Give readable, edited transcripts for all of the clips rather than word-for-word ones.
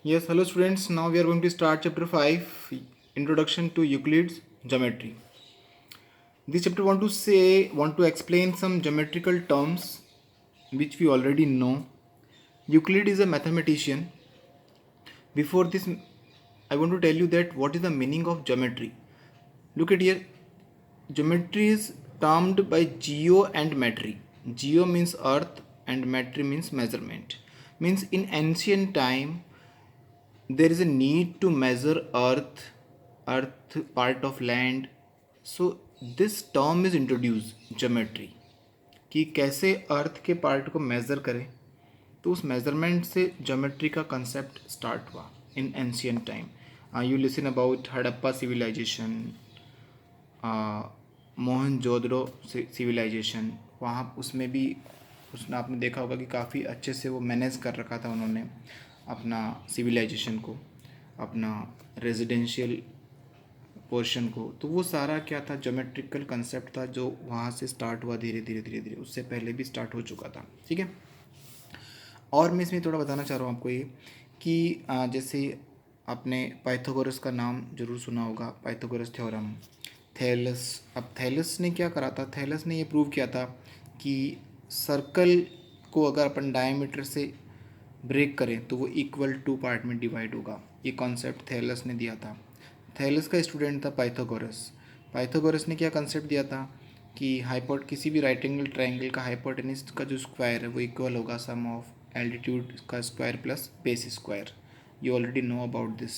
Yes, hello students. Now we are going to start chapter 5, Introduction to Euclid's Geometry. This chapter want to explain some geometrical terms which we already know. Euclid is a mathematician. Before this, I want to tell you that what is the meaning of geometry. Look at here. Geometry is termed by geo and metry. Geo means earth and metry means measurement. Means in ancient time there is a need to measure earth part of land. So this term is introduced geometry कि कैसे अर्थ के part को measure करें. तो उस measurement से geometry का concept start हुआ in ancient time. You listen about Harappa civilisation, Mohenjodaro civilisation. वहाँ उसमें भी उसने आपने देखा होगा कि काफ़ी अच्छे से वो मैनेज कर रखा था उन्होंने अपना सिविलाइजेशन को, अपना रेजिडेंशियल पोर्शन को. तो वो सारा क्या था, ज्योमेट्रिकल कंसेप्ट था जो वहाँ से स्टार्ट हुआ धीरे धीरे धीरे धीरे. उससे पहले भी स्टार्ट हो चुका था. ठीक है. और मैं इसमें थोड़ा बताना चाह रहा हूँ आपको ये कि जैसे आपने पाइथागोरस का नाम जरूर सुना होगा, पाइथागोरस थ्योरम. थैलस. अब थैलस ने क्या करा था, थैलस ने ये प्रूव किया था कि सर्कल को अगर अपन डायमीटर से ब्रेक करें तो वो इक्वल टू पार्ट में डिवाइड होगा. ये कॉन्सेप्ट थैलस ने दिया था. थैलस का स्टूडेंट था पाइथागोरस. पाइथागोरस ने क्या कंसेप्ट दिया था कि किसी भी राइट एंगल ट्राइंगल का हाइपोटेनस का जो स्क्वायर है वो इक्वल होगा सम ऑफ एल्टीट्यूड का square plus base square. You already know about this.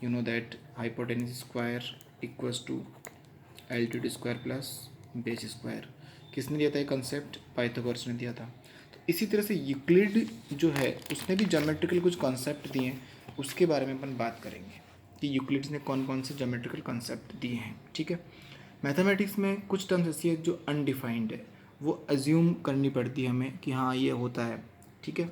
You know that hypotenuse square equals to altitude square plus base square. किसने दिया था ये कंसेप्ट? पाइथागोरस ने दिया था. तो इसी तरह से यूक्लिड जो है उसने भी ज्योमेट्रिकल कुछ कॉन्सेप्ट दिए हैं. उसके बारे में अपन बात करेंगे कि यूक्लिड्स ने कौन कौन से ज्योमेट्रिकल कॉन्सेप्ट दिए हैं. ठीक है. मैथमेटिक्स में कुछ टर्म्स ऐसी है जो अनडिफाइंड है, वो अज्यूम करनी पड़ती है हमें कि हाँ ये होता है. ठीक है.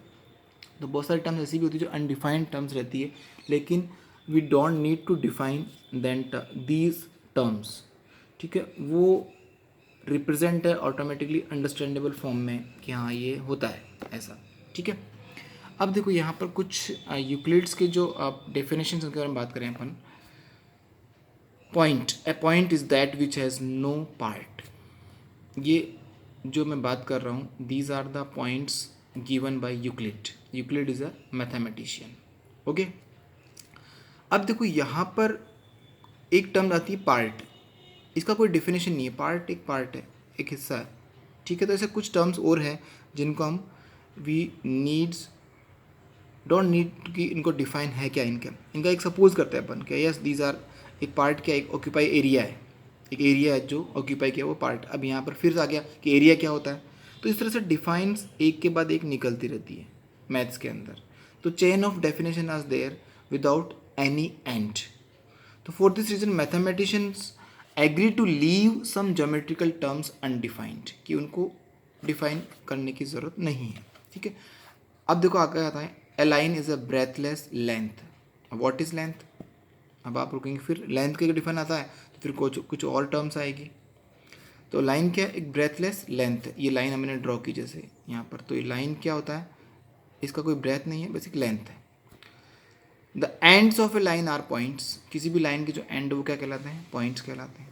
तो बहुत सारी टर्म्स ऐसी भी होती है जो अनडिफाइंड टर्म्स रहती है, लेकिन we don't need to define then these terms. ठीक है. वो रिप्रेजेंट है ऑटोमेटिकली अंडरस्टैंडेबल फॉर्म में कि हाँ ये होता है ऐसा. ठीक है. अब देखो यहाँ पर कुछ यूक्लिड्स के जो डेफिनेशन के बारे में बात करें अपन. Point. A point is that which has no part. ये जो मैं बात कर रहा हूँ, these are the points given by Euclid. Euclid is a mathematician. Okay. अब देखो यहाँ पर एक टर्म आती है पार्ट. इसका कोई डिफिनेशन नहीं है. पार्ट है, एक हिस्सा है. ठीक है. तो ऐसे कुछ टर्म्स और हैं जिनको हम वी नीड्स डोंट नीड कि इनको डिफाइन है क्या. इनका एक सपोज करते हैं अपन क्या, यस दीज आर. एक पार्ट क्या, एक ऑक्यूपाई एरिया है. एक एरिया है जो ऑक्यूपाई किया वो पार्ट. अब यहाँ पर फिर आ गया कि एरिया क्या होता है. तो इस तरह से डिफाइंस एक के बाद एक निकलती रहती है मैथ्स के अंदर. तो chain of definition are there without any end. तो for this reason mathematicians agree to leave some geometrical terms undefined, कि उनको डिफाइन करने की ज़रूरत नहीं है. ठीक है. अब देखो आगे आता है a line is a breathless length. What is length. अब आप रुकेंगे फिर लेंथ का डिफाइन आता है तो फिर कुछ और टर्म्स आएगी. तो लाइन क्या है, एक ब्रेथलेस लेंथ. ये लाइन हमने ड्रॉ की जैसे यहाँ पर. तो ये लाइन क्या होता है, इसका कोई ब्रेथ नहीं है, बस एक लेंथ है. The ends of a line are points. किसी भी लाइन के जो एंड वो क्या कहलाते हैं, पॉइंट्स कहलाते हैं.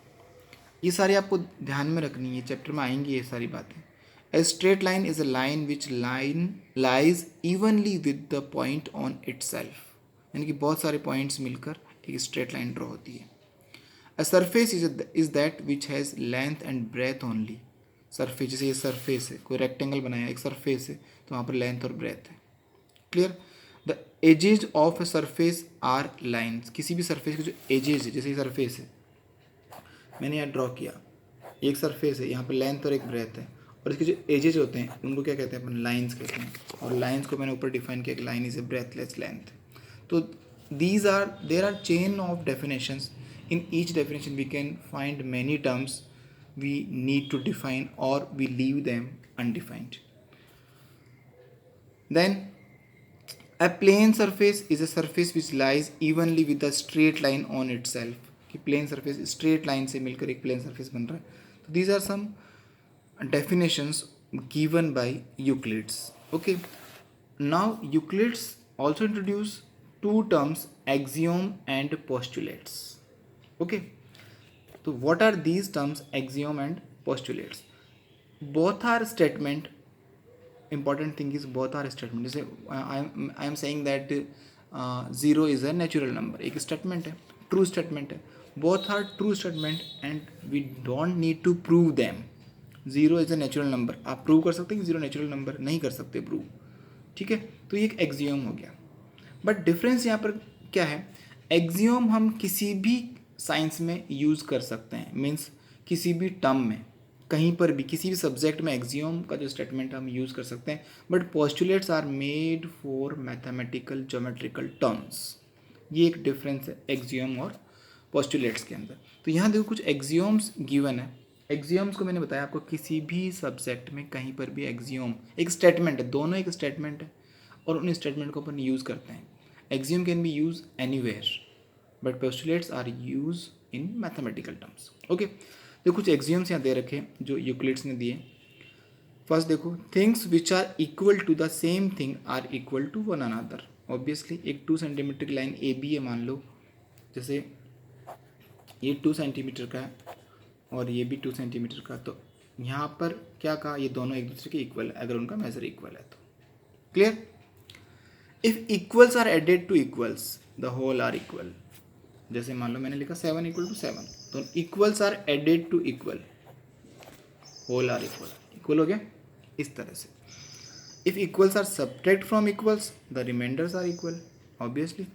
ये सारी आपको ध्यान में रखनी है, चैप्टर में आएंगी ये सारी बातें. ए straight line is a line which line lies evenly with the point on it self. यानी कि बहुत सारे पॉइंट्स मिलकर एक स्ट्रेट लाइन ड्रॉ होती है. A surface is that which has length and breadth only. Surface, जैसे ये सरफेस है, कोई रेक्टेंगल बनाया एक सरफेस है तो वहाँ पर लेंथ और ब्रेथ है. Clear. The edges of a surface are lines. किसी भी सरफेस के जो एजेज है, जैसे ये सरफेस है मैंने यहाँ ड्रॉ किया, एक सरफेस है, यहाँ पर लेंथ और एक ब्रेथ है, और इसके जो एजेज होते हैं उनको क्या कहते हैं अपन, लाइंस कहते हैं. और लाइंस को मैंने ऊपर डिफाइन किया कि line is a breathless length. तो these are there are chain of definitions. In each definition we can find many terms we need to define or we leave them undefined. Then a plane surface is a surface which lies evenly with a straight line on itself. कि plane surface straight line से मिलकर एक plane surface बन रहा है. तो these are some definitions given by Euclids. Okay. Now Euclids also introduce two terms, axiom and postulates. Okay, so what are these terms, axiom and postulates? Both are statement. Important thing is both are statement. जैसे I am saying that zero is a natural number, एक statement है, true statement है. Both are true statement and we don't need to prove them. Zero is a natural number, आप prove कर सकते हैं कि zero natural number, नहीं कर सकते प्रूव. ठीक है, तो ये एक एक्सियोम हो गया. बट डिफरेंस यहाँ पर क्या है, एक्सियोम हम किसी भी साइंस में यूज़ कर सकते हैं, मीन्स किसी भी टर्म में, कहीं पर भी किसी भी सब्जेक्ट में एक्सियोम का जो स्टेटमेंट हम यूज़ कर सकते हैं. But postulates are made for mathematical geometrical terms. ये एक डिफरेंस है एक्सियोम और पोस्टुलेट्स के अंदर. तो यहाँ देखो कुछ एक्सियोम्स गिवन है. एक्सियोम्स को मैंने बताया आपको, किसी भी सब्जेक्ट में कहीं पर भी एक्सियोम एक स्टेटमेंट है, दोनों एक स्टेटमेंट है और उन स्टेटमेंट को अपन यूज़ करते हैं. Axiom can be use anywhere but postulates are use in mathematical terms. Okay, तो कुछ एक्सियोम्स यहाँ दे रखे जो यूक्लिड्स ने दिए. फर्स्ट देखो, things which are equal to the same thing are equal to one another. Obviously एक 2 सेंटीमीटर की लाइन ए बी है मान लो, जैसे ये 2 सेंटीमीटर का है और ये भी 2 सेंटीमीटर का, तो यहाँ पर क्या कहा, ये दोनों एक दूसरे के इक्वल है अगर उनका मेजर इक्वल है तो. Clear? If equals are added to equals the whole are equal. जैसे मान लो मैंने लिखा 7 इक्वल टू 7, तो equals are added to equal, whole are equal, equal हो गया इस तरह से. If equals are subtract from equals the remainders are equal. Obviously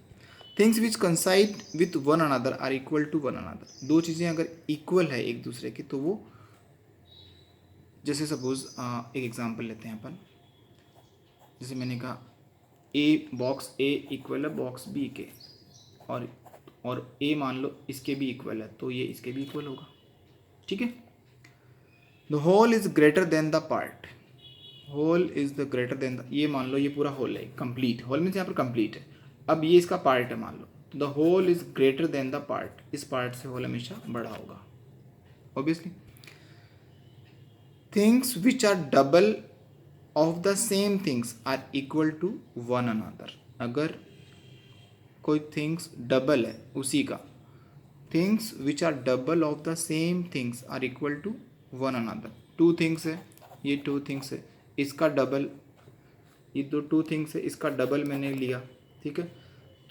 things which coincide with one another are equal to one another. दो चीज़ें अगर equal है एक दूसरे की तो वो, जैसे सपोज एक एग्जांपल लेते हैं अपन. जैसे मैंने कहा ए बॉक्स ए इक्वल है बॉक्स बी के, और ए मान लो इसके भी इक्वल है तो ये इसके भी इक्वल होगा. ठीक है. The whole is greater than the part. Whole is the greater than the, ये मान लो ये पूरा होल है, कंप्लीट. होल मीन्स यहाँ पर कंप्लीट है. अब ये इसका पार्ट है मान लो, तो the whole is greater than the part. इस पार्ट से होल हमेशा बड़ा होगा. Obviously things which are double of the same things are equal to one another. अगर कोई थिंग्स डबल है उसी का, things which are double of the same things are equal to one another. 2 things है, ये 2 थिंग्स है, इसका double, ये 2 थिंग्स है, इसका डबल मैंने लिया. ठीक है,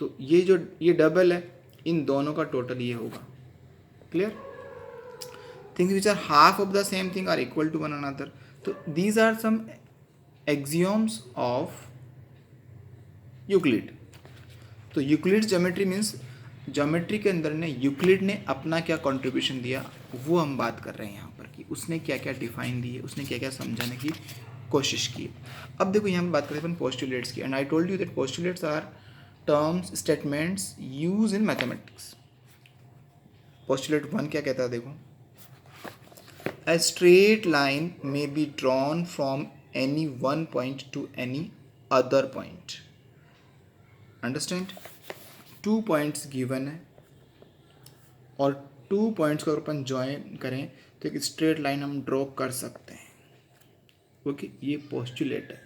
तो ये जो ये डबल है, इन दोनों का टोटल ये होगा. Clear? Things which are half of the same thing are equal to one another. तो these are some axioms of Euclid. तो यूक्लिड ज्योमेट्री मीन्स ज्योमेट्री के अंदर ने यूक्लिड ने अपना क्या कंट्रीब्यूशन दिया वो हम बात कर रहे हैं यहाँ पर, कि उसने क्या क्या डिफाइन दी है, उसने क्या क्या समझाने की कोशिश की. अब देखो यहाँ पर बात करते हैं अपन पोस्टुलेट्स की. And I told you that postulates are terms statements use in mathematics. Postulate 1 क्या कहता है देखो, a straight line may be drawn from any one point to any other point. Understand? 2 points given है और 2 points को अगर अपन join करें तो एक स्ट्रेट लाइन हम ड्रॉ कर सकते हैं. ओके, ये पोस्टुलेट है,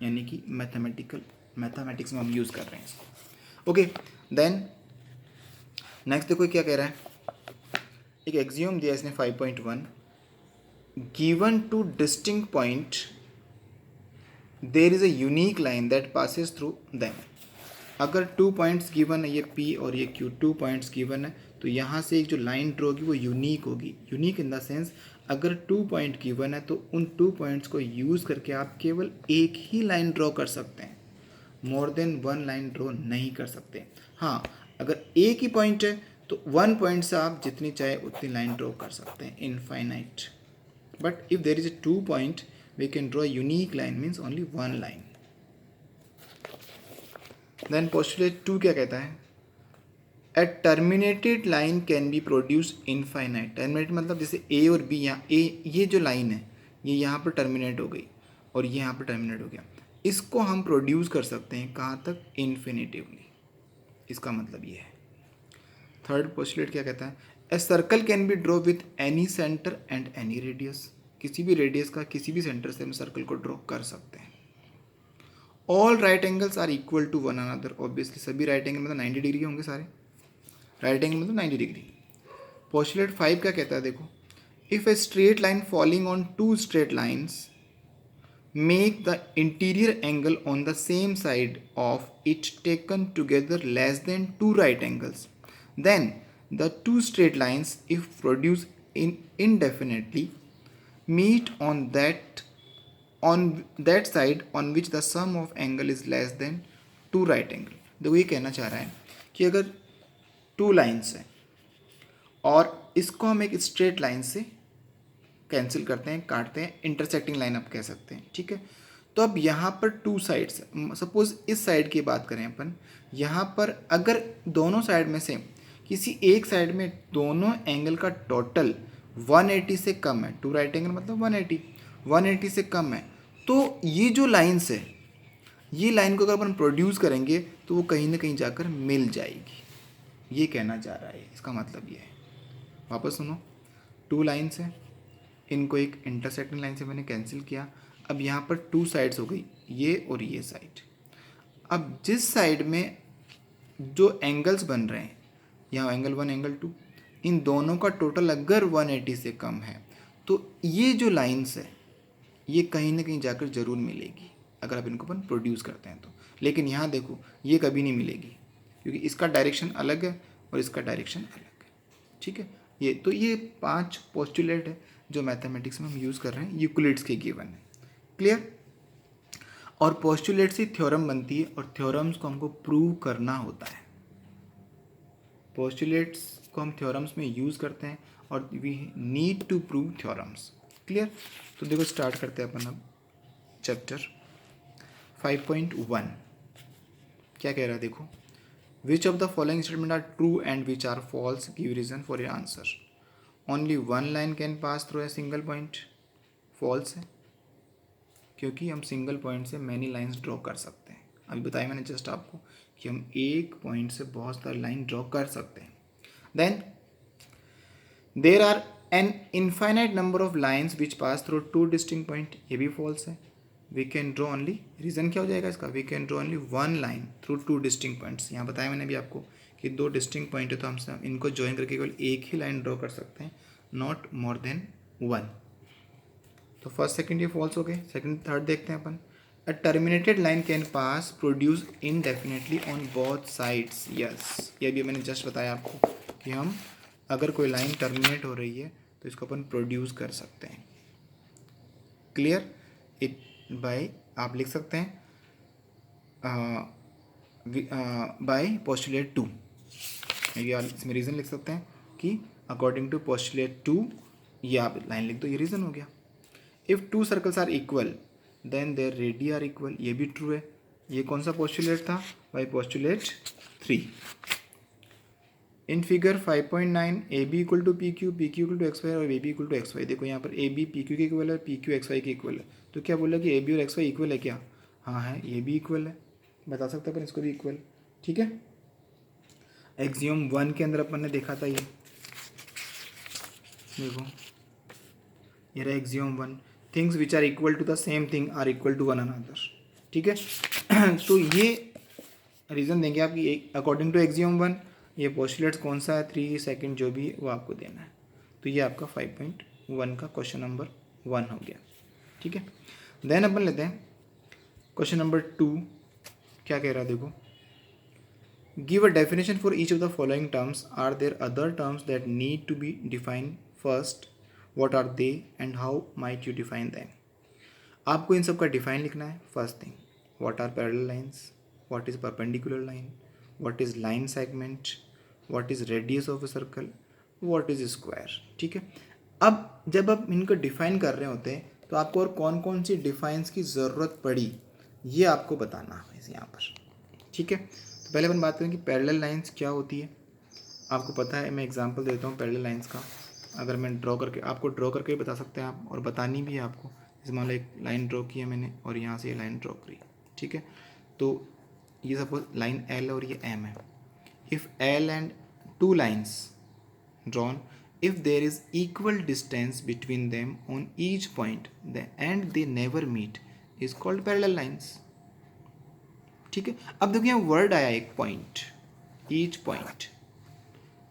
यानी कि मैथमेटिक्स में हम यूज़ कर रहे हैं इसको. ओके, देन नेक्स्ट देखो क्या कह रहा है. एक एक्सियोम दिया इसने 5.1. Given two distinct point, there is a unique line that passes through them. अगर 2 पॉइंट्स गिवन है, ये P और ये Q, 2 पॉइंट्स गिवन है, तो यहाँ से एक जो लाइन ड्रॉ होगी वो यूनिक होगी. यूनिक इन द सेंस अगर 2 पॉइंट गिवन है तो उन 2 पॉइंट्स को यूज़ करके आप केवल एक ही लाइन ड्रॉ कर सकते हैं, मोर देन 1 लाइन ड्रॉ नहीं कर सकते. हाँ, अगर एक ही पॉइंट है तो 1 पॉइंट से आप जितनी चाहे उतनी लाइन ड्रॉ कर सकते हैं, infinite. But if there is a 2 point, we can draw a unique line, means only 1 line. Then postulate 2 क्या कहता है, a terminated line can be produced infinite. Terminate मतलब जैसे A और B, यहाँ A ये जो लाइन है ये यहाँ पर टर्मिनेट हो गई और ये यहाँ पर टर्मिनेट हो गया, इसको हम प्रोड्यूस कर सकते हैं कहाँ तक, इन्फिनिटिवली. इसका मतलब ये है. थर्ड पोस्टुलेट क्या कहता है, a circle can be draw with any centre and any radius. किसी भी रेडियस का किसी भी सेंटर से हम सर्कल को ड्रॉ कर सकते हैं. All right angles are equal to one another, obviously सभी राइट एंगल मतलब 90 डिग्री होंगे सारे, राइट एंगल मतलब 90 डिग्री। पोस्टुलेट 5 क्या कहता है देखो, if a straight line falling on two straight lines make the interior angle on the same side of it taken together less than two right angles, then the two straight lines, if produced indefinitely, meet on that side on which the sum of angle is less than two right angle। देखो ये कहना चाह रहा है कि अगर two lines हैं और इसको हम एक स्ट्रेट लाइन से कैंसिल करते हैं, काटते हैं, इंटरसेक्टिंग लाइन आप कह सकते हैं, ठीक है। तो अब यहाँ पर टू साइड्स, सपोज इस साइड की बात करें अपन, यहाँ पर अगर दोनों साइड में से किसी एक साइड में दोनों एंगल का टोटल 180 से कम है, टू राइट एंगल मतलब 180 से कम है, तो ये जो लाइन्स है, ये लाइन को अगर अपन प्रोड्यूस करेंगे तो वो कहीं ना कहीं जाकर मिल जाएगी, ये कहना चाह रहा है। इसका मतलब ये है, वापस सुनो, टू लाइन्स हैं, इनको एक इंटरसेक्टिंग लाइन से मैंने कैंसिल किया, अब यहाँ पर टू साइड्स हो गई, ये और ये साइड। अब जिस साइड में जो एंगल्स बन रहे हैं, यहाँ एंगल 1 एंगल 2, इन दोनों का टोटल अगर 180 से कम है तो ये जो लाइन्स है ये कहीं ना कहीं जाकर ज़रूर मिलेगी अगर आप इनको अपन प्रोड्यूस करते हैं तो। लेकिन यहाँ देखो ये कभी नहीं मिलेगी क्योंकि इसका डायरेक्शन अलग है और इसका डायरेक्शन अलग है, ठीक है। ये 5 पोस्टुलेट है जो मैथमेटिक्स में हम यूज़ कर रहे हैं, यूक्लिड्स के गिवन है, क्लियर। और पोस्टुलेट से थ्योरम बनती है और थ्योरम्स को हमको प्रूव करना होता है। पोस्टुलेट्स को हम थ्योरम्स में यूज़ करते हैं और we need to prove theorems, clear. तो देखो स्टार्ट करते हैं अपन अब चैप्टर 5.1 क्या कह रहा है देखो, which of the following statement are true and which are false, give reason for your answer. Only one line can pass through a single point, false है क्योंकि हम सिंगल पॉइंट से मैनी लाइंस ड्रॉ कर सकते हैं। अभी बताया मैंने जस्ट आपको कि हम एक पॉइंट से बहुत सारी लाइन ड्रॉ कर सकते हैं। Then there are an infinite number of lines which pass through two distinct point, ये भी फॉल्स है। We can draw only, reason क्या हो जाएगा इसका, we can draw only one line through two distinct points. यहाँ बताया मैंने भी आपको कि दो डिस्टिंक्ट पॉइंट है तो हम इनको ज्वाइन करके केवल एक ही लाइन ड्रॉ कर सकते हैं, नॉट मोर देन वन। तो फर्स्ट सेकंड ये फॉल्स हो गए। सेकंड थर्ड देखते हैं अपन, a terminated line can pass produce indefinitely on both sides, yes, ये भी मैंने जस्ट बताया आपको कि हम अगर कोई लाइन टर्मिनेट हो रही है तो इसको अपन प्रोड्यूस कर सकते हैं, क्लियर। इट बाय आप लिख सकते हैं बाय पोस्टुलेट 2, इसमें रीज़न लिख सकते हैं कि अकॉर्डिंग टू पोस्टुलेट 2, ये आप लाइन लिख दो, ये रीज़न हो गया। If two circles are equal then their radii are equal, ये भी ट्रू है। ये कौन सा पोस्टुलेट था, by postulate 3। In figure 5.9 A B equal to P Q equal to X Y और A B equal to X Y. देखो यहाँ पर ए बी पी क्यू के इक्वल है, पी क्यू एक्स वाई के इक्वल है। तो क्या बोला कि ए बी और एक्स वाई इक्वल है क्या, हाँ है, ये भी इक्वल है, बता सकते अपन इसको भी इक्वल, ठीक है। एक्सियम 1 के अंदर अपन ने देखा था, ये देखो ये रहा axiom 1, things which are equal to the same thing are equal to one another, ठीक है। तो ये रीज़न देंगे आप कि अकॉर्डिंग टू एक्सियम 1 ये पोस्टुलेट्स कौन सा है, 3 सेकंड जो भी वो आपको देना है। तो ये आपका 5.1 का क्वेश्चन नंबर 1 हो गया, ठीक है। देन अपन लेते हैं क्वेश्चन नंबर 2, क्या कह रहा है देखो, give a definition for each of the following terms, are there other terms that need to be defined first, what are they and how might you define them. आपको इन सब का डिफाइन लिखना है। First thing, what are parallel lines, what is perpendicular line, what is line segment, what is radius of a circle, what is square, ठीक है। अब जब आप इनको डिफाइन कर रहे होते हैं तो आपको और कौन कौन सी डिफाइंस की ज़रूरत पड़ी ये आपको बताना है यहाँ पर, ठीक है। तो पहले अपन बात करें कि पैरेलल लाइंस क्या होती है। आपको पता है, मैं एग्जांपल देता हूँ पैरेलल लाइंस का। अगर मैं ड्रॉ करके आपको ड्रॉ करके बता सकते हैं आप, और बतानी भी है आपको। जैसे मान लो एक लाइन ड्रॉ की है मैंने और यहाँ से ये लाइन ड्रॉ करी, ठीक है। तो ये सपोज लाइन एल और ये एम है। If L and two lines drawn, if there is equal distance between them on each point and they never meet is called parallel lines, ठीक है। अब देखिए यहाँ वर्ड आया एक पॉइंट, ईच पॉइंट,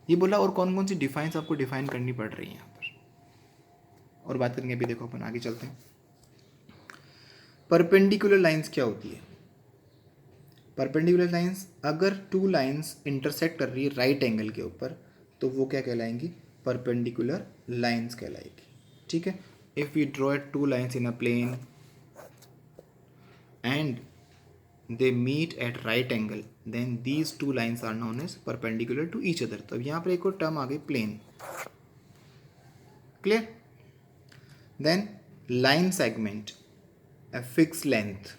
ये बोला और कौन कौन सी डिफाइंस आपको डिफाइन करनी पड़ रही है यहाँ पर, और बात करेंगे अभी। देखो अपन आगे चलते हैं। परपेंडिकुलर लाइंस क्या होती है? परपेंडिकुलर लाइंस, अगर टू लाइंस इंटरसेक्ट कर रही है राइट एंगल के ऊपर तो वो क्या कहलाएंगी? परपेंडिकुलर लाइंस कहलाएगी। ठीक है। If we draw two lines in a plane and they meet at right angle then these two lines are known as perpendicular to each other। तो यहाँ पर एक और टर्म आ गई plane. Clear? Then line segment, a fix length.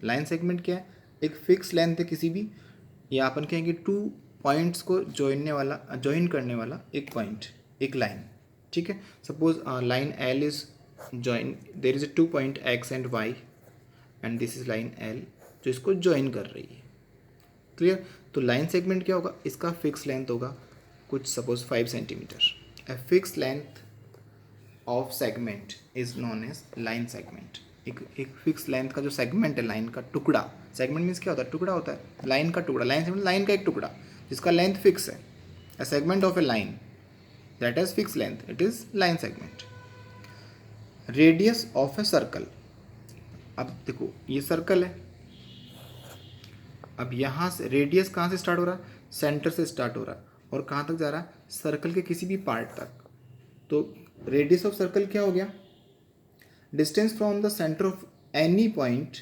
Line segment क्या है? एक फिक्स लेंथ है किसी भी, या अपन कहेंगे टू पॉइंट्स को ज्वाइन करने वाला एक पॉइंट, एक लाइन। ठीक है। Suppose line L is join, there is a two point X and Y and this is line L जो इसको ज्वाइन कर रही है। क्लियर? तो लाइन सेगमेंट क्या होगा? इसका फिक्स लेंथ होगा कुछ suppose 5 centimetre. A fix length of segment is known as line segment. एक फिक्स लेंथ का जो सेगमेंट है, लाइन का टुकड़ा, सेगमेंट मीन्स क्या होता है? टुकड़ा होता है, लाइन का टुकड़ा। लाइन सेगमेंट लाइन का एक टुकड़ा जिसका लेंथ फिक्स है। A segment of a line that has fix length, it is line segment. Radius of a circle, अब देखो ये सर्कल है, अब यहाँ से रेडियस कहाँ से स्टार्ट हो रहा है? सेंटर से स्टार्ट हो रहा है और कहाँ तक जा रहा है? सर्कल के किसी भी पार्ट तक। तो रेडियस ऑफ सर्कल क्या हो गया? Distance from the centre of any point,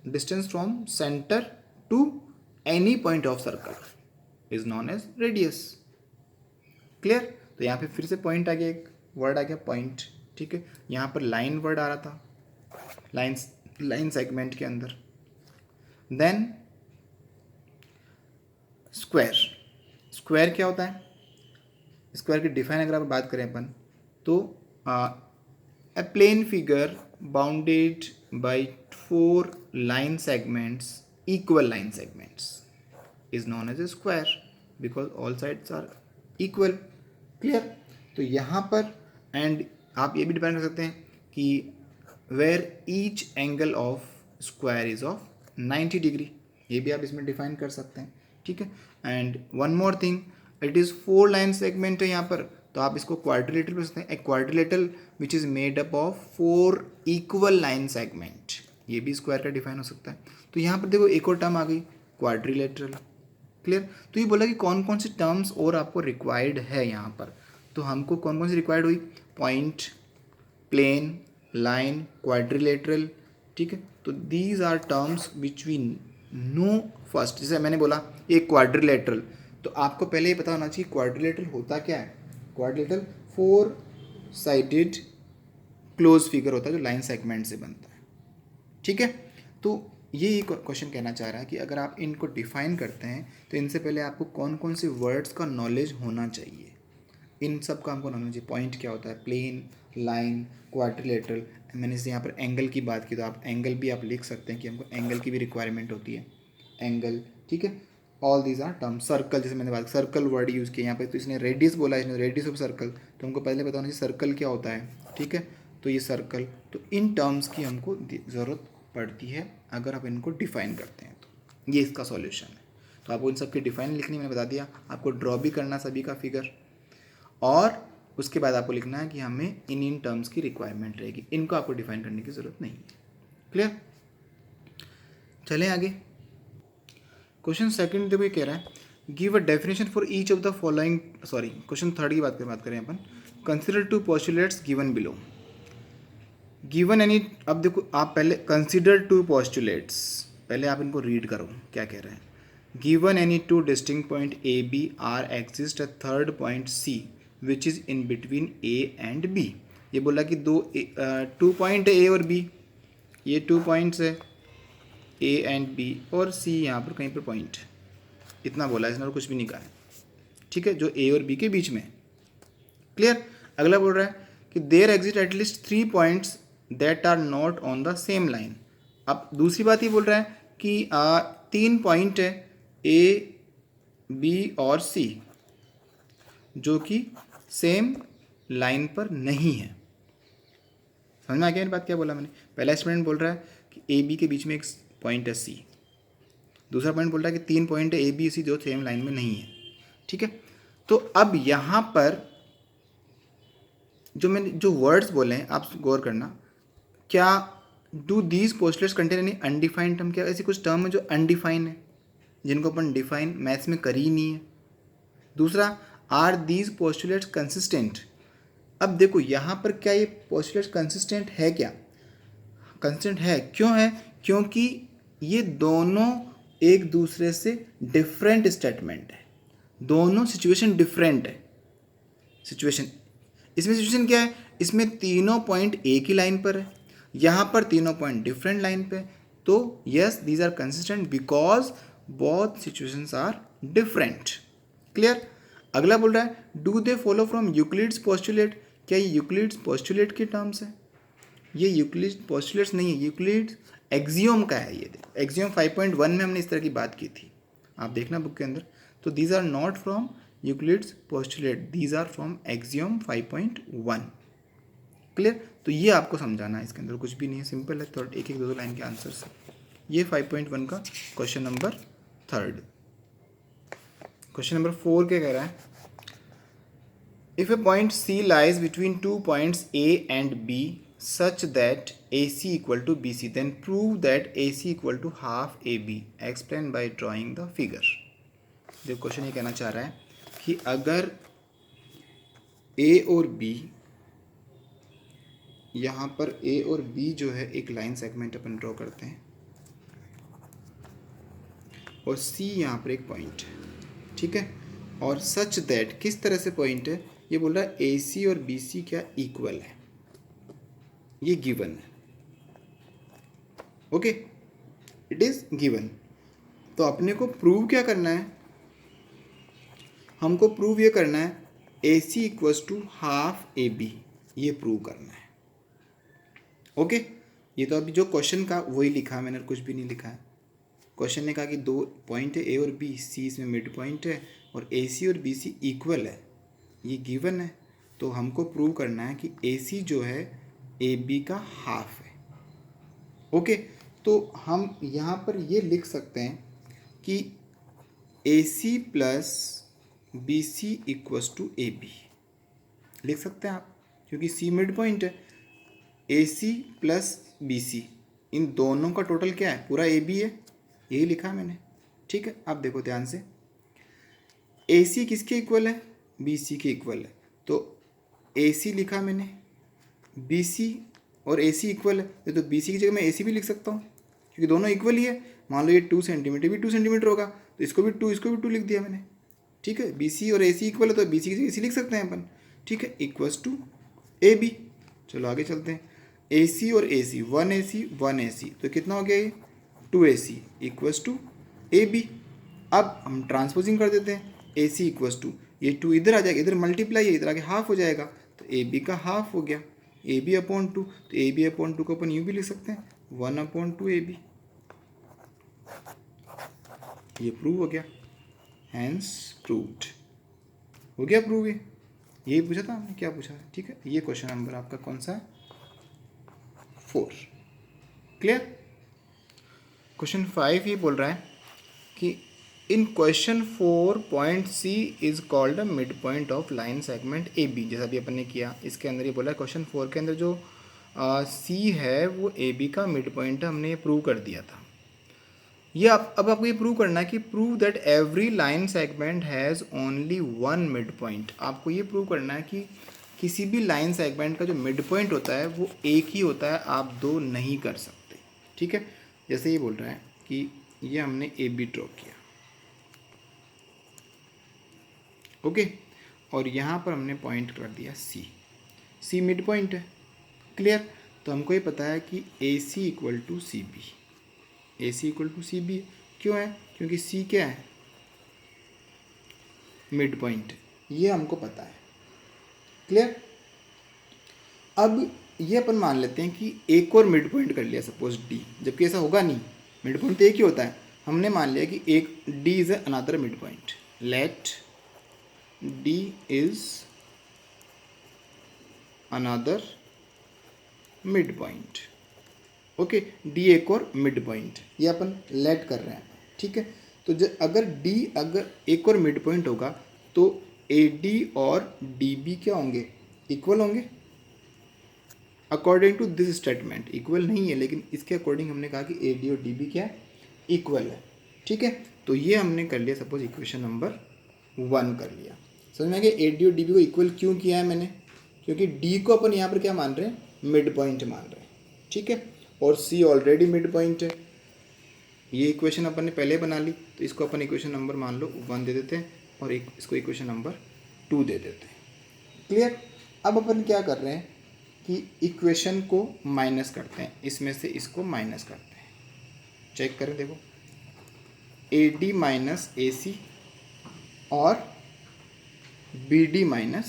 distance from centre to any point of circle is known as radius. Clear? तो यहाँ पे फिर से पॉइंट आ गया, एक वर्ड आ गया पॉइंट। ठीक है। यहाँ पर लाइन वर्ड आ रहा था लाइन सेगमेंट के अंदर। देन स्क्वायर, स्क्वायर क्या होता है? स्क्वायर की डिफाइन अगर आप बात करें अपन तो a plane figure bounded by 4 line segments, equal line segments is known as a square because all sides are equal. Clear? तो यहाँ पर एंड आप ये भी डिफाइन कर सकते हैं कि where each angle of square is of 90 degree, ये भी आप इसमें डिफाइन कर सकते हैं। ठीक है। And one more thing, it is 4 line segment है यहाँ पर, तो आप इसको क्वाड्रिलेटरल बोल सकते हैं। A quadrilateral which is made up of 4 equal line segment, ये भी स्क्वायर का डिफाइन हो सकता है। तो यहाँ पर देखो एक और टर्म आ गई क्वाड्रिलेटरल। क्लियर? तो ये बोला कि कौन कौन सी टर्म्स और आपको रिक्वायर्ड है यहाँ पर। तो हमको कौन कौन सी रिक्वायर्ड हुई? Point, plane, line, quadrilateral. ठीक है। तो these are terms which we know first. जैसे मैंने बोला एक क्वाड्रिलेटरल, तो आपको पहले ये पता होना चाहिए क्वाड्रिलेटरल होता क्या है। क्वाड्रिलेटरल 4 साइडेड क्लोज फिगर होता है जो लाइन सेगमेंट से बनता है। ठीक है। तो ये क्वेश्चन कहना चाह रहा है कि अगर आप इनको डिफाइन करते हैं तो इनसे पहले आपको कौन कौन से वर्ड्स का नॉलेज होना चाहिए। इन सब का हमको नॉलेज चाहिए। पॉइंट क्या होता है, प्लेन, लाइन, क्वाड्रिलेटरल। मैंने इसे यहाँ पर एंगल की बात की तो आप एंगल भी आप लिख सकते हैं कि हमको एंगल की भी रिक्वायरमेंट होती है, एंगल। ठीक है। All these are term. Circle, जैसे मैंने बात सर्कल वर्ड यूज़ किया यहाँ पे, तो इसने रेडियस बोला, इसने रेडियस ऑफ सर्कल, तो हमको पहले पता होना चाहिए सर्कल क्या होता है। ठीक है। तो ये सर्कल, तो इन टर्म्स की हमको ज़रूरत पड़ती है अगर आप इनको डिफाइन करते हैं। तो ये इसका सॉल्यूशन है। तो आपको इन सब की डिफाइन लिखनी मैंने बता दिया, आपको ड्रॉ भी करना सभी का फिगर, और उसके बाद आपको लिखना है कि हमें इन टर्म्स की रिक्वायरमेंट रहेगी, इनको आपको डिफाइन करने की ज़रूरत नहीं है। क्लियर? चलें आगे। क्वेश्चन सेकंड देखो ये कह रहा है give a definition for each of the following, sorry question third की बात करें अपन। Consider 2 postulates given below. Given any, अब देखो आप पहले कंसिडर 2 पोस्टुलेट्स, पहले आप इनको रीड करो क्या कह रहे हैं। Given any 2 distinct point A B are exist a third point C which is in between A and B. ये बोला कि 2 पॉइंट है ए और बी, ये 2 पॉइंट्स है ए एंड बी, और सी यहाँ पर कहीं पर पॉइंट, इतना बोला है इसने और कुछ भी नहीं कहा है। ठीक है, जो ए और बी के बीच में। क्लियर? अगला बोल रहा है कि there exist at least 3 points that are not on the same line. अब दूसरी बात ये बोल रहा है कि 3 पॉइंट है ए, बी और सी जो कि सेम लाइन पर नहीं है। समझ में आ गया इन बात क्या बोला मैंने? पहला स्टूडेंट बोल रहा है कि ए बी के बीच में एक पॉइंट है सी, दूसरा पॉइंट बोल रहा है कि 3 पॉइंट है ए बी सी जो सेम लाइन में नहीं है, ठीक है। तो अब यहाँ पर जो मैंने जो वर्ड्स बोले हैं आप गौर करना, क्या do these postulates contain any undefined term, क्या ऐसी कुछ टर्म है जो अनडिफाइन है जिनको अपन डिफाइन मैथ्स में कर ही नहीं है। दूसरा, आर दीज पोस्टुलेट्स कंसिस्टेंट। अब देखो यहाँ पर क्या ये पोस्टुलेट्स कंसिस्टेंट है, क्या कंसिस्टेंट है, क्यों है, क्योंकि ये दोनों एक दूसरे से डिफरेंट स्टेटमेंट है, दोनों सिचुएशन डिफरेंट है। सिचुएशन, इसमें सिचुएशन क्या है, इसमें तीनों पॉइंट एक ही लाइन पर है, यहाँ पर तीनों पॉइंट डिफरेंट लाइन पे। तो yes these are consistent because both situations are different. Clear. अगला बोल रहा है do they follow from Euclid's postulate, क्या ये यूक्लिड्स पोस्टुलेट की टर्म्स है, ये यूक्लिड्स पोस्टुलेट्स नहीं है, यूक्लिड्स एक्सियोम का है। ये एक्सियोम 5.1 में हमने इस तरह की बात की थी, आप देखना बुक के अंदर। तो these are not from Euclid's postulate, these are from axiom 5.1। Clear. तो ये आपको समझाना है, इसके अंदर कुछ भी नहीं है, सिंपल है, थोड़ा एक एक दो लाइन के आंसर से। ये 5.1 का क्वेश्चन नंबर 3। क्वेश्चन नंबर 4 क्या कह रहा है, if a point C lies between 2 points A and B such that AC equal to BC, then prove that AC equal to half AB. Explain by drawing the figure. जो question ये कहना चाह रहा है कि अगर A और B, यहाँ पर A और B जो है एक लाइन सेगमेंट अपन ड्रॉ करते हैं और C यहाँ पर एक पॉइंट है, ठीक है, और सच दैट किस तरह से पॉइंट है, ये बोल रहा है AC और BC क्या इक्वल है, ये गिवन है, ओके, इट इज गिवन। तो अपने को प्रूव क्या करना है, हमको प्रूव ये करना है AC equals to half AB, ये प्रूव करना है, ओके। ये तो अभी जो क्वेश्चन का वही लिखा है मैंने, कुछ भी नहीं लिखा है। क्वेश्चन ने कहा कि 2 पॉइंट है A और B, C इसमें मिड पॉइंट है और AC और BC इक्वल है, ये गिवन है। तो हमको प्रूव करना है कि AC जो है AB का हाफ है, ओके। तो हम यहाँ पर ये लिख सकते हैं कि AC plus BC equals to AB, लिख सकते हैं आप, क्योंकि C मिड पॉइंट है। AC प्लस BC इन दोनों का टोटल क्या है, पूरा AB है, यही लिखा है मैंने, ठीक है। आप देखो ध्यान से, AC किसके इक्वल है, BC के इक्वल है, तो AC लिखा मैंने, BC और AC इक्वल है, तो BC की जगह मैं AC भी लिख सकता हूँ क्योंकि दोनों इक्वल ही है। मान लो ये 2 सेंटीमीटर भी 2 सेंटीमीटर होगा, तो इसको भी 2 इसको भी 2 लिख दिया मैंने, ठीक है। BC और AC इक्वल है तो BC की जगह AC लिख सकते हैं अपन, ठीक है, इक्वल्स टू AB। चलो आगे चलते हैं, AC और AC 1 AC तो कितना हो गया ये 2 AC इक्वल्स टू AB। अब हम ट्रांसपोजिंग कर देते हैं, AC इक्वल्स टू ये 2 इधर आ जाएगा, इधर मल्टीप्लाई है, इधर आगे हाफ हो जाएगा, तो AB का हाफ हो गया, AB अपॉन 2, तो AB अपॉन 2 को अपन यूँ भी लिख सकते हैं 1/2 AB, ये प्रूव हो गया, हैंस प्रूव्ड, हो गया प्रूव। ये यही पूछा था हमने, क्या पूछा है, ठीक है। ये क्वेश्चन नंबर आपका कौन सा है, 4। क्लियर। क्वेश्चन 5 ये बोल रहा है कि in question 4 point C is called a mid point of line segment AB, जैसा भी अपन ने किया। इसके अंदर ये बोला है क्वेश्चन 4 के अंदर जो C है वो AB का मिड पॉइंट है, हमने ये प्रूव कर दिया था। ये अब आपको ये प्रूव करना है कि prove that every line segment has only 1 mid point. आपको ये प्रूव करना है कि किसी भी लाइन सेगमेंट का जो मिड पॉइंट होता है वो एक ही होता है, आप 2 नहीं कर सकते, ठीक है। जैसे ये बोल रहा है कि ये हमने AB ड्रॉ किया, ओके, और यहाँ पर हमने पॉइंट कर दिया C मिड पॉइंट है, क्लियर। तो हमको ये पता है कि AC equal to CB, AC equal to CB क्यों है, क्योंकि C क्या है, मिड पॉइंट, ये हमको पता है, क्लियर। अब ये अपन मान लेते हैं कि एक और मिड पॉइंट कर लिया सपोज D, जबकि ऐसा होगा नहीं, मिड पॉइंट तो एक ही होता है। हमने मान लिया कि एक D is another mid point, let D is another mid point, okay. D एक और मिड पॉइंट, ये अपन लेट कर रहे हैं, ठीक है। तो अगर डी अगर एक और मिड पॉइंट होगा तो ए डी और डी बी क्या होंगे, इक्वल होंगे according to this statement. Equal नहीं है लेकिन इसके अकॉर्डिंग हमने कहा कि ए डी और डी बी क्या है, इक्वल है। ठीक है, तो ये हमने कर लिया सपोज इक्वेशन नंबर 1 कर लिया। समझ में आ गया ए डी और डी बी को इक्वल क्यों किया है मैंने, क्योंकि डी को अपन यहाँ पर क्या मान रहे हैं, मिड पॉइंट मान रहे हैं। ठीक है, और सी ऑलरेडी मिड पॉइंट है। ये इक्वेशन अपन ने पहले बना ली, तो इसको अपन इक्वेशन नंबर मान लो 1 दे देते हैं और इसको इक्वेशन नंबर 2 दे देते हैं। क्लियर। अब अपन क्या कर रहे हैं कि इक्वेशन को माइनस करते हैं, इसमें से इसको माइनस करते हैं। चेक करें, देखो A D minus A C और B D minus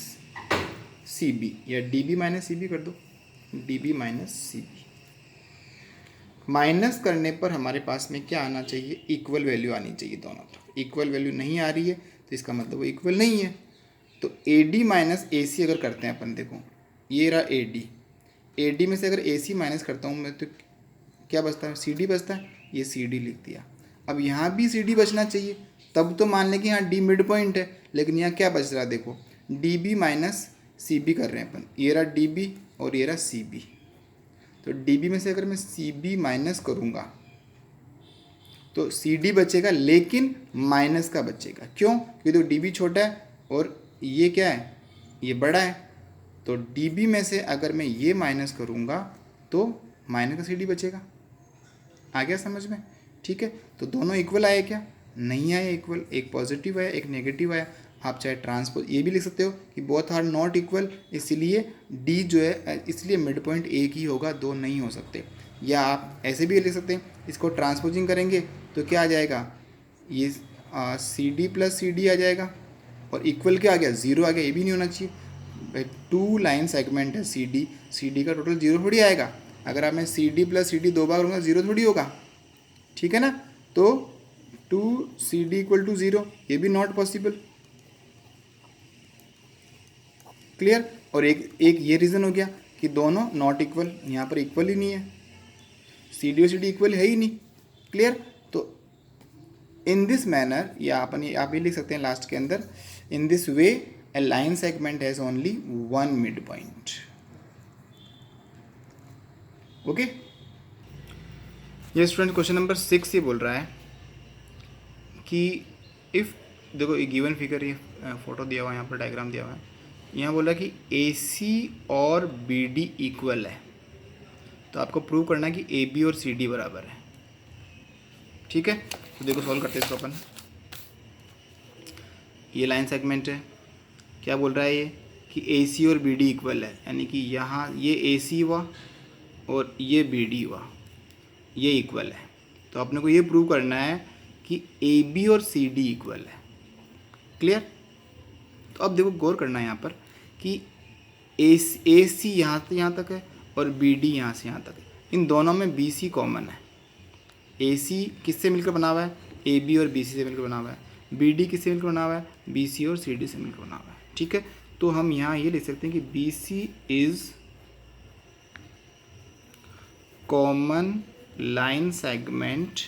C B, या D B minus C B कर दो, D B minus C B. Minus करने पर हमारे पास में क्या आना चाहिए, इक्वल वैल्यू आनी चाहिए दोनों तरफ। इक्वल वैल्यू नहीं आ रही है तो इसका मतलब वो इक्वल नहीं है। तो ए डी माइनस ए सी अगर करते हैं अपन, देखो ये रहा ए डी में से अगर ए सी माइनस करता हूँ मैं तो क्या बचता है, सी डी बचता है। ये सी डी लिख दिया। अब यहाँ भी सी डी बचना चाहिए, तब तो मान लें कि यहाँ डी मिड पॉइंट है, लेकिन यहाँ क्या बच रहा है, देखो D B minus C B कर रहे हैं अपन। ये रहा डी बी और ये रहा सी बी। तो डी बी में से अगर मैं सी बी माइनस करूँगा तो सी डी बचेगा, लेकिन माइनस का बचेगा। क्यों, क्योंकि तो डी बी छोटा है और ये क्या है, ये बड़ा है। तो डी बी में से अगर मैं ये माइनस करूँगा तो माइनस का सी डी बचेगा। आ गया समझ में। ठीक है, तो दोनों इक्वल आए क्या, नहीं आए इक्वल। एक पॉजिटिव आया, एक नेगेटिव आया। आप चाहे ट्रांसपोज ये भी लिख सकते हो कि बोथ आर नॉट इक्वल, इसलिए डी जो है, इसलिए मिड पॉइंट एक ही होगा, दो नहीं हो सकते। या आप ऐसे भी लिख सकते हैं, इसको ट्रांसपोजिंग करेंगे तो क्या आ जाएगा, ये C D plus C D आ जाएगा। और इक्वल क्या आ गया, ज़ीरो आ गया। ये भी नहीं होना चाहिए भाई, 2 लाइन सेगमेंट है सी डी का टोटल जीरो थोड़ी आएगा। अगर आप मैं C D plus C D 2 बार करूँगा, ज़ीरो थोड़ी होगा। ठीक है ना, तो 2 सी डी इक्वल टू 0, ये भी नॉट पॉसिबल। क्लियर। और एक ये रीज़न हो गया कि दोनों नॉट इक्वल, यहाँ पर इक्वल ही नहीं है, सी डी और सी डी इक्वल है ही नहीं। क्लियर। तो इन दिस मैनर, या आप ये लिख सकते हैं लास्ट के अंदर, in this way A line segment has only 1 mid point. Okay. ये स्टूडेंट क्वेश्चन नंबर 6 ये बोल रहा है कि इफ़, देखो ये गिवन फिगर, ये फोटो दिया हुआ है, यहाँ पर डायग्राम दिया हुआ है। यहाँ बोला कि ए सी और बी डी इक्वल है, तो आपको प्रूव करना है कि ए बी और सी डी बराबर है। ठीक है, तो देखो सॉल्व करते हैं इसको अपन। ये लाइन सेगमेंट है, क्या बोल रहा है ये कि ए सी और बी डी इक्वल है, यानी कि यहाँ ये ए सी हुआ और ये बी डी हुआ, ये इक्वल है। तो अपने को ये प्रूव करना है कि ए बी और सी डी इक्वल है। क्लियर। तो अब देखो गौर करना है यहाँ पर कि ए सी यहाँ से यहाँ तक है और बी डी यहाँ से यहाँ तक है। इन दोनों में बी सी कॉमन है। ए सी किससे मिलकर बना हुआ है, ए बी और बी सी से मिलकर बना हुआ है। बी डी किससे मिलकर बना हुआ है, बी सी और सी डी से मिलकर बना हुआ है। ठीक है, तो हम यहाँ ये लिख सकते हैं कि B C is common line segment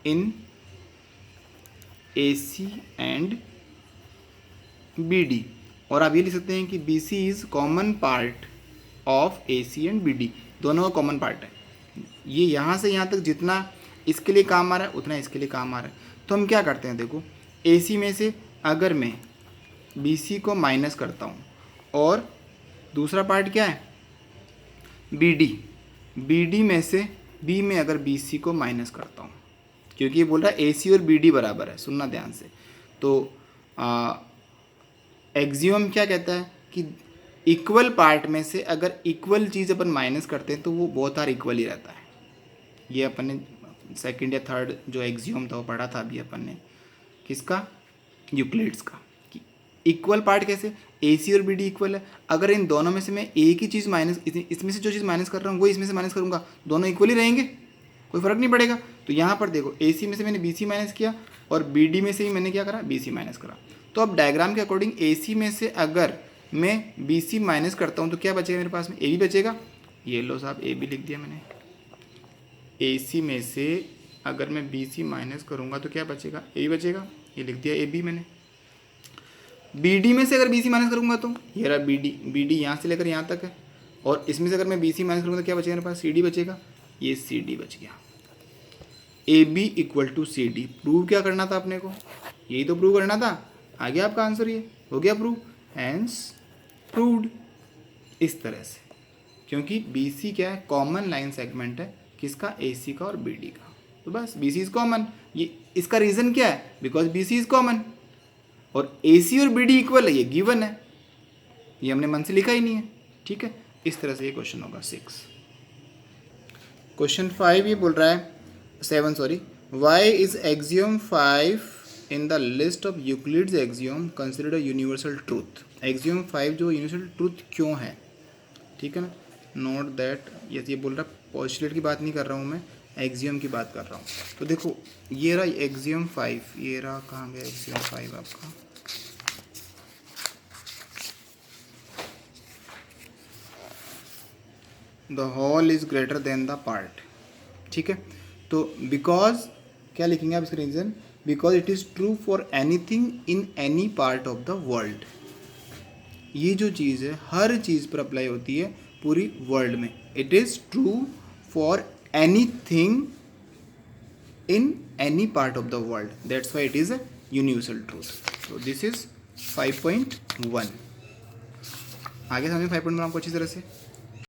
in A C and B D. और आप ये लिख सकते हैं कि B C is common part of A C and B D, दोनों का कॉमन पार्ट है। ये यहाँ से यहाँ तक जितना इसके लिए काम आ रहा है उतना इसके लिए काम आ रहा है। तो हम क्या करते हैं, देखो ए सी में से अगर मैं बी सी को माइनस करता हूँ और दूसरा पार्ट क्या है, बी डी में से बी में अगर बी सी को माइनस करता हूँ, क्योंकि ये बोल रहा है ए सी और बी डी बराबर है, सुनना ध्यान से। तो एक्सियम क्या कहता है कि इक्वल पार्ट में से अगर इक्वल चीज़ अपन माइनस करते हैं तो वो बोथ आर इक्वल ही रहता है। ये अपन ने सेकंड या थर्ड जो एक्सियम था वो पढ़ा था अभी अपन ने, किसका, यूक्लिड्स का, कि इक्वल पार्ट कैसे, ए सी और बी डी इक्वल है। अगर इन दोनों में से मैं एक ही चीज़ माइनस, इसमें से जो चीज़ माइनस कर रहा हूँ वो इसमें से माइनस करूँगा, दोनों इक्वल ही रहेंगे, कोई फ़र्क नहीं पड़ेगा। तो यहाँ पर देखो ए सी में से मैंने बी सी माइनस किया और बी डी में से ही मैंने क्या करा, बी सी माइनस करा। तो अब डायग्राम के अकॉर्डिंग ए सी में से अगर मैं बी सी माइनस करता हूँ तो क्या बचेगा मेरे पास में, ए बी बचेगा। ये लो साहब, ए बी लिख दिया मैंने। ए सी में से अगर मैं बी सी माइनस करूँगा तो क्या बचेगा, ए बचेगा, ये लिख दिया ए बी मैंने। बी डी में से अगर बी सी माइनस करूँगा तो ये रहा बी डी यहाँ से लेकर यहाँ तक है, और इसमें से अगर मैं बी सी माइनस करूँगा तो क्या बचेगा मेरे पास, सी डी बचेगा, ये सी डी बच गया। A B equal to C D prove क्या करना था अपने को, यही तो प्रूव करना था। आ गया आपका आंसर, ये हो गया प्रूव, हैंस प्रूव्ड। इस तरह से, क्योंकि बी सी क्या है, कॉमन लाइन सेगमेंट है, किसका, ए सी का और बी डी का, तो बस बी सी इज कॉमन। ये इसका रीज़न क्या है, because B C is common, और ए सी और बी डी इक्वल है, ये गिवन है, ये हमने मन से लिखा ही नहीं है। ठीक है, इस तरह से ये क्वेश्चन होगा 6। क्वेश्चन 5 ये बोल रहा है 7 sorry, why is axiom 5 in the list of Euclid's axiom considered a universal truth. Axiom 5 जो यूनिवर्सल ट्रूथ क्यों है, ठीक है ना, नोट दैट, ये बोल रहा है पोस्टुलेट की बात नहीं कर रहा हूँ मैं, एक्सियम की बात कर रहा हूँ। तो देखो ये रहा एक्सियम 5, ये रहा, कहाँ गया एक्सियम 5 आपका, the whole is greater than the part. ठीक है, तो बिकॉज क्या लिखेंगे आप इसका reason, because it is true for anything in any part of the world. ये जो चीज़ है हर चीज़ पर अप्लाई होती है पूरी वर्ल्ड में। It is true for anything in any part of the world, that's why it is a universal truth. तो this is 5.1। आगे समझे 5.1 आपको अच्छी तरह से।